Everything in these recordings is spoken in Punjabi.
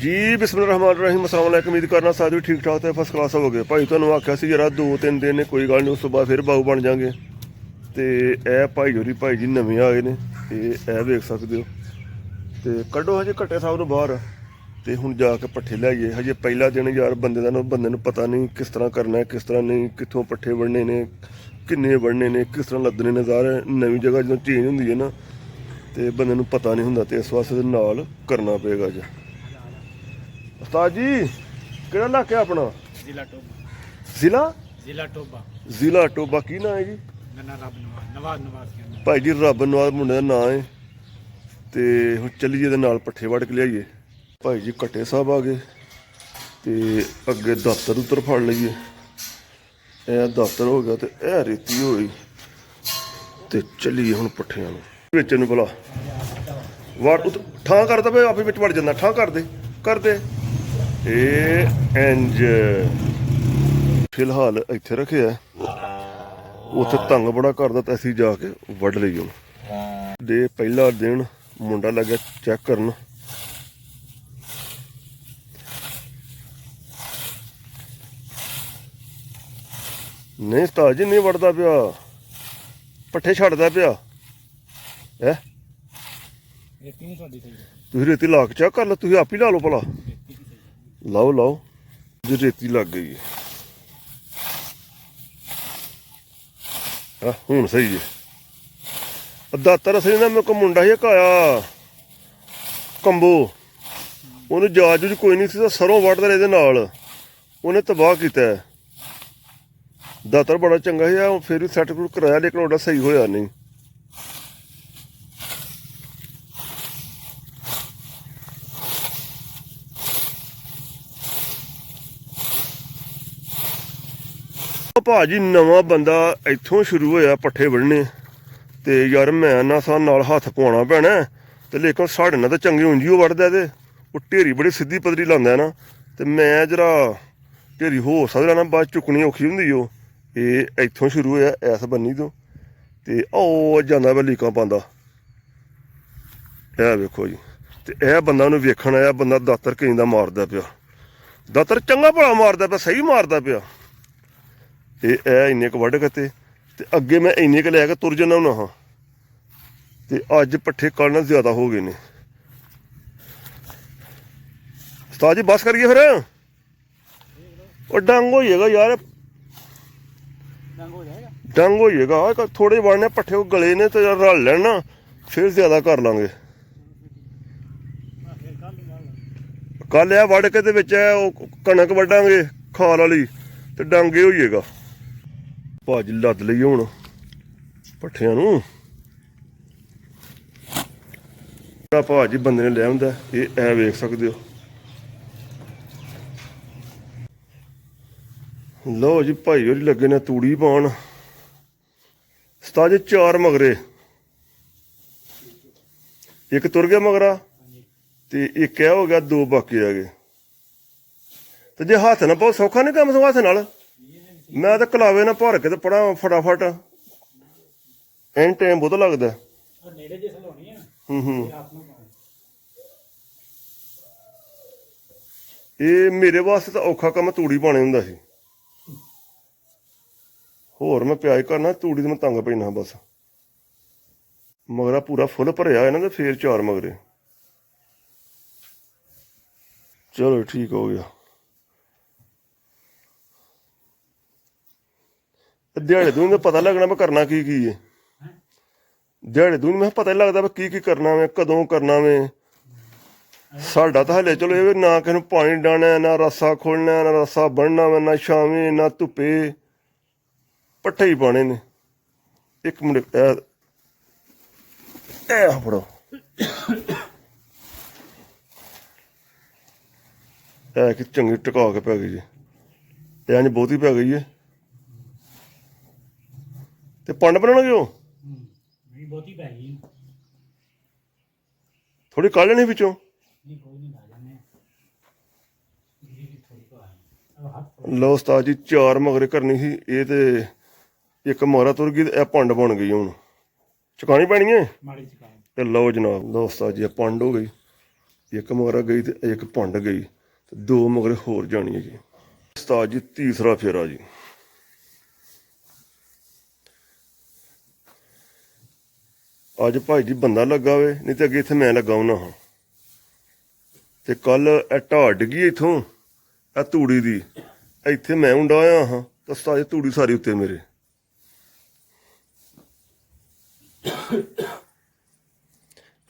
जी बिस्मिल्लाहिर्रहमानिर्रहीम अस्सलाम वालेकुम। उम्मीद करना सारे ठीक ठाक तो फर्स्ट क्लास हो गए भाई। तुहानू आख्या सी जरा 2-3 दिन कोई गल नहीं, उस तो बाद फिर बाऊ बन जाएंगे। तो यह भाई होरी भाई जी नवे आए ने, यह वेख सकते हो। तो कड्डो हजे कट्टे साहब नूं बाहर, तो हुण जाके पट्ठे लियाइए। हजे पहला दिन यार बंदे नूं पता नहीं किस तरह करना है, किस तरह नहीं, कित्थों पट्ठे वढ़ने ने, किन्ने वढ़ने ने, किस तरह लद्दने ने। सारे नवीं जगह जो चेंज हुंदी है ना, तो बंदे नूं पता नहीं हुंदा, तो इस वास्ते नाल करना पेगा जी। उस्ताद जी केड़ा इलाका अपना? जिला टोबा। जिला जिला टोबा। जिला टोबा। की नाम है जी? मेरा रब नवाज नवाज के भाई जी रब नवाज मुंडे का नाम है। तो हुण चलीए दे नाल पट्ठे वड़ के लियाइए। भाई जी कट्टे साहब आ गए, तो अगे दातर उतर फड़ लीए। यह दातर हो गया, तो यह रेती हो गई। तो चलीए हुण पट्ठियां नूं बेचण नूं भला वड़ ठां करदा भाई, आपे विच वड़ जांदा। ठां कर दे इंज। फिलहाल इत्थे रखे उत्थे तंग बड़ा करदा, तो असीं जाके वड़ लईए हुण। दे पहला दिन मुंडा लग्या चैक करन। नहीं उस्ताद जी नहीं वड़दा पिया, पट्ठे छड्डदा पिया है। तुसीं रेती ला के चैक कर लो, तुसीं आप ही ला लो भला। लाओ जी, रेती लग गई है। हूँ सही है। दातर असली ना मेरे को मुंडा ही इक आया कंबो, उन्हें जाच जूच कोई नहीं सी, सरों वढ़दा रहा इहदे नाल, उन्हें तबाह किया। दातर बड़ा चंगा है, फिर भी सैट सूट कराया, लेकिन ओड़ा सही होया नहीं। भाजी नवा बंदा इत्थों शुरू होया पट्ठे वढ़ने, तो यार मैं ना सा नाल हत्थ पवाना पैना। तो लेकिन साढ़े नाल तो चंगी ऊंजी ओह् वढ़दा, ते ओह् ढेरी बड़ी सिद्धी पदरी लांदा है ना। तो मैं जरा ढेरी हो सकदा ना, बाद चुक्कनी औखी हुंदी ओह्। एह् इत्थों शुरू होया इस बन्नी तो, ओह् जांदा वा लीकां पांदा। एह् वेखो जी, ते एह् बंदा उन्हें वेखण आया। बंदा दातर केईं दा मारदा पिया, दातर चंगा भला मारदा पिया, सही मारदा पिया। ते इन्ने क वढ़ के ते अगे मैं इन्ने क लै के तुर जन्ना होना हा। ते अज्ज पट्ठे कल ना ज्यादा हो गए ने। उस्ताद जी बस करिए फिर, और डंग हो जाएगा यार, डंग हो जाएगा। थोड़े वड़ने पट्ठे को गले ने, तो रल लैन ना, फिर ज्यादा कर लांगे। कल यह वड़ के कणक वड्डांगे खाल वाली, तो डंगे हो जाएगा। भाजी लद लईए हुण पट्ठियां नूं। भाजी बंदे ने लै आंदा, एह् वेख सकदे हो। लो जी भाई होरी लगे ने तूड़ी पान। उस्ताद जी 4 मगरे, एक तुर गया मगरा, तो एक यह हो गया, 2 बाकी रह गए। तो जे हत्थ ना बहुत सौखा नहीं कम, हत्थ नाल मैं तो कलावे ना भर के तो पढ़ा फटाफट, एन टाइम बहुत लगता। ये मेरे वास्ते तो औखा कम तूड़ी पाने हुंदा सी। होर मैं प्याज करना, तूड़ी तो मैं तंग पैना बस। मगरा पूरा फुल भरया है ना, तो फिर 4 मगरे। चलो ठीक हो गया। दिहाड़े दूं तो पता लगना मैं करना की है। दिहाड़े दूं मैं पता नहीं लगता मैं की करना, मैं कदों करना। मैं साडा तो हले चलो ये ना किसी पानी डाना, ना रस्सा खोलना, ना रस्सा बनना, ना छावें ना धुप्पे, पट्ठे ही पाने ने। एक मिनट फड़ो, है कि चंगी टका के पै गई जी, इंज बहुती पै गई है। ते पंड बनाना क्यों? थोड़ी काढ़ लेनी बिचों। लो उस्ताद जी 4 मगरे करनी सी, ये ते एक मगरा तुर गई, यह पंड बन गई। हुण चुकानी पैनी है। ते लो जनाब, लो उस्ताद जी पंड हो गई। ਇੱਕ ਮਗਰਾ ਗਈ ਤੇ ਇੱਕ ਭੰਡ ਗਈ ਤੇ 2 ਮਗਰੇ ਹੋਰ ਜਾਣੀ ਹੈ ਜੀ। ਉਸਤਾਦ ਜੀ ਤੀਸਰਾ ਫੇਰਾ ਜੀ। ਅੱਜ ਭਾਈ ਜੀ ਬੰਦਾ ਲੱਗਾ ਵੇ, ਨਹੀਂ ਤੇ ਅੱਗੇ ਇੱਥੇ ਮੈਂ ਲੱਗਾ ਹੁੰਦਾ ਹਾਂ। ਤੇ ਕੱਲ ਇਹ ਢਾਹ ਡਿੱਗੀ ਇੱਥੋਂ ਇਹ ਤੂੜੀ ਦੀ, ਇੱਥੇ ਮੈਂ ਹੁੰਦਾ ਆਇਆ ਹਾਂ ਤਾਂ ਉਸਤਾਦ ਜੀ ਤੂੜੀ ਸਾਰੀ ਉੱਤੇ ਮੇਰੇ।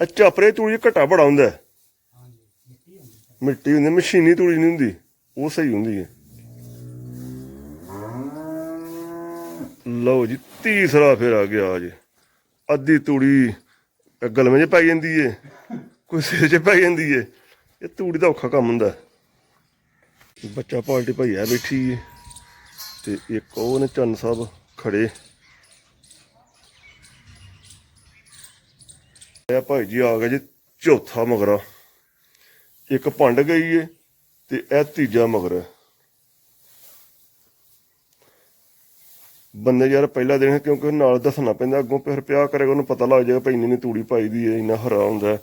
ਇਹ ਚਾਪਰੇ ਤੂੜੀ 'ਚ ਘਟਾ ਬੜਾ ਹੁੰਦਾ, ਮਿੱਟੀ ਹੁੰਦੀ, ਮਸ਼ੀਨੀ ਤੂੜੀ ਨਹੀਂ ਹੁੰਦੀ, ਉਹ ਸਹੀ ਹੁੰਦੀ ਹੈ। ਲਓ ਜੀ ਤੀਸਰਾ ਫੇਰਾ ਗਿਆ ਜੀ। ਅੱਧੀ ਤੂੜੀ ਗਲਵੇਂ 'ਚ ਪੈ ਜਾਂਦੀ ਏ, ਕੋਈ ਸਿਰ 'ਚ ਪੈ ਜਾਂਦੀ ਏ। ਇਹ ਤੂੜੀ ਦਾ ਔਖਾ ਕੰਮ ਹੁੰਦਾ। ਬੱਚਾ ਪਾਲਟੀ ਭਾਈ ਆ ਬੈਠੀ ਏ ਤੇ ਇੱਕ ਉਹ ਨੇ ਚੰਨ ਸਾਹਿਬ ਖੜੇ। ਇਹ ਭਾਈ ਜੀ ਆ ਗਿਆ ਜੀ ਚੌਥਾ ਮਗਰਾ। ਇੱਕ ਭੰਡ ਗਈ ਏ ਤੇ ਇਹ ਤੀਜਾ ਮਗਰ ਹੈ। ਬੰਦੇ ਯਾਰ ਪਹਿਲਾ ਦਿਨ, ਕਿਉਂਕਿ ਨਾਲ ਦੱਸਣਾ ਪੈਂਦਾ, ਅੱਗੋਂ ਫਿਰ ਪਿਆ ਕਰੇਗਾ ਉਹਨੂੰ ਪਤਾ ਲੱਗ ਜਾਏਗਾ ਭਾਈ ਇੰਨੀ ਤੂੜੀ ਪਾਈ ਦੀ ਹੈ, ਇੰਨਾ ਹਰਾ ਹੁੰਦਾ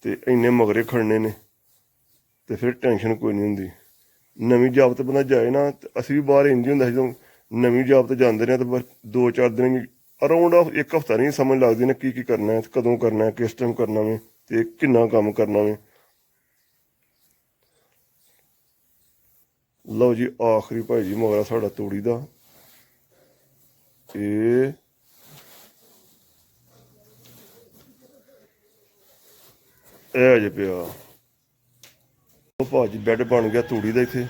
ਤੇ ਇੰਨੇ ਮਗਰੇ ਖੜਨੇ ਨੇ, ਤੇ ਫਿਰ ਟੈਨਸ਼ਨ ਕੋਈ ਨਹੀਂ ਹੁੰਦੀ। ਨਵੀਂ ਜਾਬ ਤੇ ਬੰਦਾ ਜਾਏ ਨਾ, ਅਸੀਂ ਵੀ ਬਾਹਰ ਇੰਝ ਹੁੰਦਾ ਸੀ ਜਦੋਂ ਨਵੀਂ ਜਾਬ ਤੇ ਜਾਂਦੇ ਨੇ, ਤਾਂ 2-4 ਦਿਨ ਅਰਾਊਂਡ ਇੱਕ ਹਫ਼ਤਾ ਨਹੀਂ ਸਮਝ ਲੱਗਦੀ ਨੇ ਕੀ ਕੀ ਕਰਨਾ ਹੈ, ਕਦੋਂ ਕਰਨਾ ਹੈ, ਕਿਸ ਟਾਈਮ ਕਰਨਾ ਵੇ ਤੇ ਕਿੰਨਾ ਕੰਮ ਕਰਨਾ ਵੇ। ਲਓ ਜੀ ਆਖਰੀ ਭਾਈ ਜੀ ਮਗਰਾ ਸਾਡਾ ਤੂੜੀ ਦਾ। ਇਹ ਅਜੇ ਪਿਆ ਉਹ ਭਾਜੀ ਬੈੱਡ ਬਣ ਗਿਆ ਤੂੜੀ ਦਾ ਇੱਥੇ।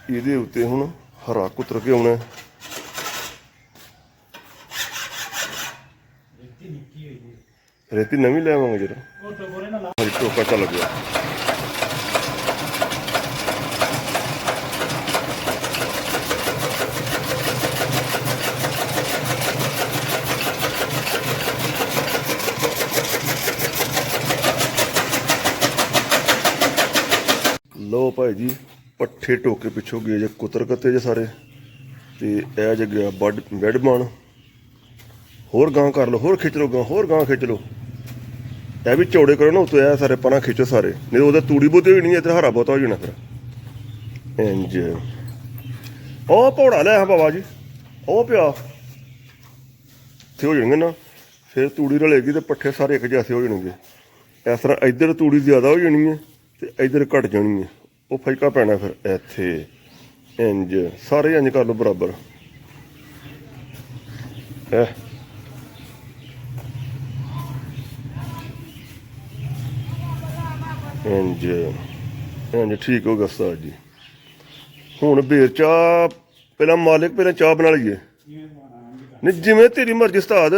ਇਹਦੇ ਉੱਤੇ ਹੁਣ ਹਰਾ ਕੁਤਰ ਕੇ ਆਉਣਾ। ਰੇਤੀ ਨਵੀਂ ਲੈ ਆਵਾਂਗੇ ਜਰਾ, ਹਾਂਜੀ ਟੋਕਾ ਚੱਲ ਗਿਆ। ਲਓ ਭਾਈ ਜੀ ਪੱਠੇ ਟੋਕੇ ਪਿੱਛੋਂ ਗਏ ਜੇ ਕੁਤਰ ਕੱਤੇ ਜੇ ਸਾਰੇ, ਤੇ ਇਹ ਜੇ ਗਿਆ ਬੈੱਡ ਬਣ। ਹੋਰ ਗਾਂ ਕਰ ਲਓ, ਹੋਰ ਖਿੱਚ ਲਓ ਗਾਂ, ਹੋਰ ਗਾਂ ਖਿੱਚ ਲਓ। ਇਹ ਵੀ ਚੌੜੇ ਕਰੋ ਨਾ ਉੱਤੇ, ਇਹ ਸਾਰੇ ਪਰਾਂ ਖਿੱਚੋ ਸਾਰੇ, ਨਹੀਂ ਉਹਦਾ ਤੂੜੀ ਬਹੁਤੀ ਹੋ ਜਾਣੀ, ਇੱਧਰ ਹਰਾ ਬਹੁਤਾ ਹੋ ਜਾਣਾ ਫਿਰ ਇੰਜ। ਉਹ ਭੌੜਾ ਲੈ ਆ ਬਾਬਾ ਜੀ, ਉਹ ਪਿਆ ਇੱਥੇ ਹੋ ਜਾਣਗੇ ਨਾ, ਫਿਰ ਤੂੜੀ ਰਲੇਗੀ ਤੇ ਪੱਠੇ ਸਾਰੇ ਇੱਕ ਜੈਸੇ ਹੋ ਜਾਣਗੇ। ਇਸ ਤਰ੍ਹਾਂ ਇੱਧਰ ਤੂੜੀ ਜ਼ਿਆਦਾ ਹੋ ਜਾਣੀ ਹੈ ਤੇ ਇੱਧਰ ਘਟ ਜਾਣੀ ਹੈ, ਉਹ ਫਜਕਾ ਪੈਣਾ ਫਿਰ ਇੱਥੇ ਇੰਜ। ਸਾਰੇ ਇੰਜ ਕਰ ਲਓ ਬਰਾਬਰ। ਇੰਜ ਇੰਜ ਠੀਕ ਹੋ ਗਿਆ ਉਸਤਾਦ ਜੀ। ਹੁਣ ਬੇਰ ਚਾਹ ਪਹਿਲਾਂ ਮਾਲਿਕ, ਪਹਿਲਾਂ ਚਾਹ ਬਣਾ ਲਈਏ। ਨਹੀਂ ਜਿਵੇਂ ਤੇਰੀ ਮਰਜ਼ੀ ਉਸਤਾਦ,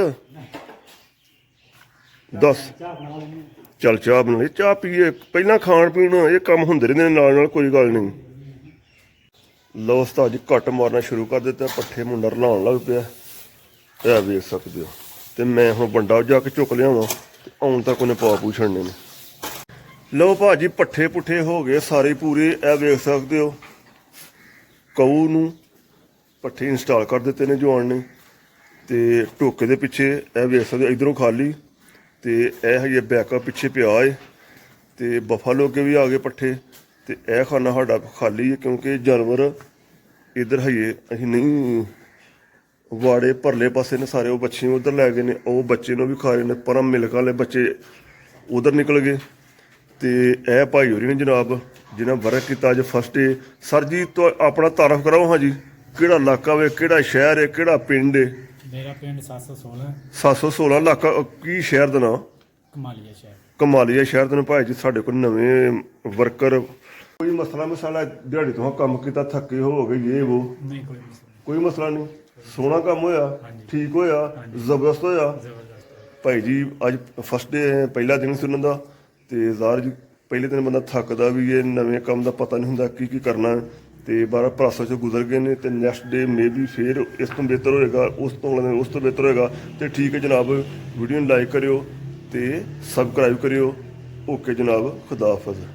ਦੱਸ। ਚੱਲ ਚਾਹ ਬਣਾ ਲਈ, ਚਾਹ ਪੀਏ, ਪਹਿਲਾਂ ਖਾਣ ਪੀਣ ਇਹ ਕੰਮ ਹੁੰਦੇ ਰਹਿੰਦੇ ਨੇ ਨਾਲ ਨਾਲ, ਕੋਈ ਗੱਲ ਨਹੀਂ। ਲਓ ਉਸਤਾਦ ਜੀ ਕੱਟ ਮਾਰਨਾ ਸ਼ੁਰੂ ਕਰ ਦਿੱਤਾ, ਪੱਠੇ ਮੁੰਡਾ ਰਲਾਉਣ ਲੱਗ ਪਿਆ, ਇਹ ਵੇਖ ਸਕਦੇ ਹੋ। ਤੇ ਮੈਂ ਹੁਣ ਬੰਡਾ ਜਾ ਕੇ ਚੁੱਕ ਲਿਆਵਾਂ ਤੇ ਆਉਣ ਤੱਕ ਉਹਨੇ ਪਾ ਪੂ ਛੱਡਨੇ ਨੇ। ਲਓ ਭਾਜੀ ਪੱਠੇ ਪੁੱਠੇ ਹੋ ਗਏ ਸਾਰੇ ਪੂਰੇ, ਇਹ ਵੇਖ ਸਕਦੇ ਹੋ। ਕਊ ਨੂੰ ਪੱਠੇ ਇੰਸਟਾਲ ਕਰ ਦਿੱਤੇ ਨੇ ਜਵਾਨ ਨੇ, ਤੇ ਟੋਕੇ ਦੇ ਪਿੱਛੇ ਇਹ ਵੇਖ ਸਕਦੇ ਇੱਧਰੋਂ ਖਾਲੀ, ਤੇ ਇਹ ਹੈਗੇ ਬੈਕਅਪ ਪਿੱਛੇ ਪਿਆ ਏ, ਤੇ ਬਫਾਲੋ ਕੇ ਵੀ ਆ ਗਏ ਪੱਠੇ, ਤੇ ਇਹ ਖਾਨਾ ਸਾਡਾ ਖਾਲੀ ਹੈ ਕਿਉਂਕਿ ਜਾਨਵਰ ਇੱਧਰ ਹੈਗੇ ਅਸੀਂ ਨਹੀਂ ਵਾੜੇ ਪਰਲੇ ਪਾਸੇ ਨੇ ਸਾਰੇ, ਉਹ ਬੱਚੇ ਉੱਧਰ ਲੈ ਗਏ ਨੇ, ਉਹ ਬੱਚੇ ਨੂੰ ਵੀ ਖਾ ਰਹੇ ਨੇ, ਪਰਮ ਮਿਲਕ ਵਾਲੇ ਬੱਚੇ ਉਧਰ ਨਿਕਲ ਗਏ। ਤੇ ਇਹ ਭਾਈ ਹੋਰੀ ਨੇ ਜਨਾਬ ਜਿਹਨਾਂ ਵਰਕ ਕੀਤਾ ਅੱਜ ਫਸਟ ਡੇ। ਸਰ ਜੀ ਤੋਂ ਆਪਣਾ ਤਾਰਫ ਕਰਾਓ। ਹਾਂਜੀ ਕਿਹੜਾ ਇਲਾਕਾ ਵੇ, ਕਿਹੜਾ ਸ਼ਹਿਰ ਹੈ, ਕਿਹੜਾ ਪਿੰਡ ਹੈ? ਮੇਰਾ ਪਿੰਡ 716 716 ਇਲਾਕਾ ਕੀ ਸ਼ਹਿਰ ਦਾ ਨਾਂ? ਕਮਾਲੀਆ ਸ਼ਹਿਰ। ਕਮਾਲੀਆ ਸ਼ਹਿਰ ਦੇ ਭਾਈ ਜੀ ਸਾਡੇ ਕੋਲ ਨਵੇਂ ਵਰਕਰ। ਕੋਈ ਮਸਲਾ ਦਿਹਾੜੀ ਤੋਂ ਕੰਮ ਕੀਤਾ ਥੱਕੇ ਹੋ ਗਏ ਇਹ ਵੋ? ਨਹੀਂ ਕੋਈ ਮਸਲਾ ਨਹੀਂ, ਸੋਹਣਾ ਕੰਮ ਹੋਇਆ, ਠੀਕ ਹੋਇਆ, ਜ਼ਬਰਦਸਤ ਹੋਇਆ। ਭਾਈ ਜੀ ਅੱਜ ਫਸਟ ਡੇ ਪਹਿਲਾ ਦਿਨ ਸੀ ਉਹਨਾਂ ਦਾ, ਤੇ ਜ਼ਾਹਰ ਜੀ ਪਹਿਲੇ ਦਿਨ ਬੰਦਾ ਥੱਕਦਾ ਵੀ ਇਹ ਨਵੇਂ ਕੰਮ ਦਾ ਪਤਾ ਨਹੀਂ ਹੁੰਦਾ ਕੀ ਕੀ ਕਰਨਾ, ਤੇ 12 ਪ੍ਰੋਸੈਸ 'ਚੋਂ ਗੁਜ਼ਰ ਗਏ ਨੇ। ਤੇ ਨੈਕਸਟ ਡੇ ਮੇ ਵੀ ਫਿਰ ਇਸ ਤੋਂ ਬਿਹਤਰ ਹੋਏਗਾ, ਉਸ ਤੋਂ ਅਗਲੇ ਦਿਨ ਉਸ ਤੋਂ ਬਿਹਤਰ ਹੋਏਗਾ। ਤੇ ਠੀਕ ਹੈ ਜਨਾਬ, ਵੀਡੀਓ ਨੂੰ ਲਾਈਕ ਕਰਿਓ ਤੇ ਸਬਸਕ੍ਰਾਈਬ ਕਰਿਓ। ਓਕੇ ਜਨਾਬ, ਖੁਦਾ ਹਾਫਿਜ਼।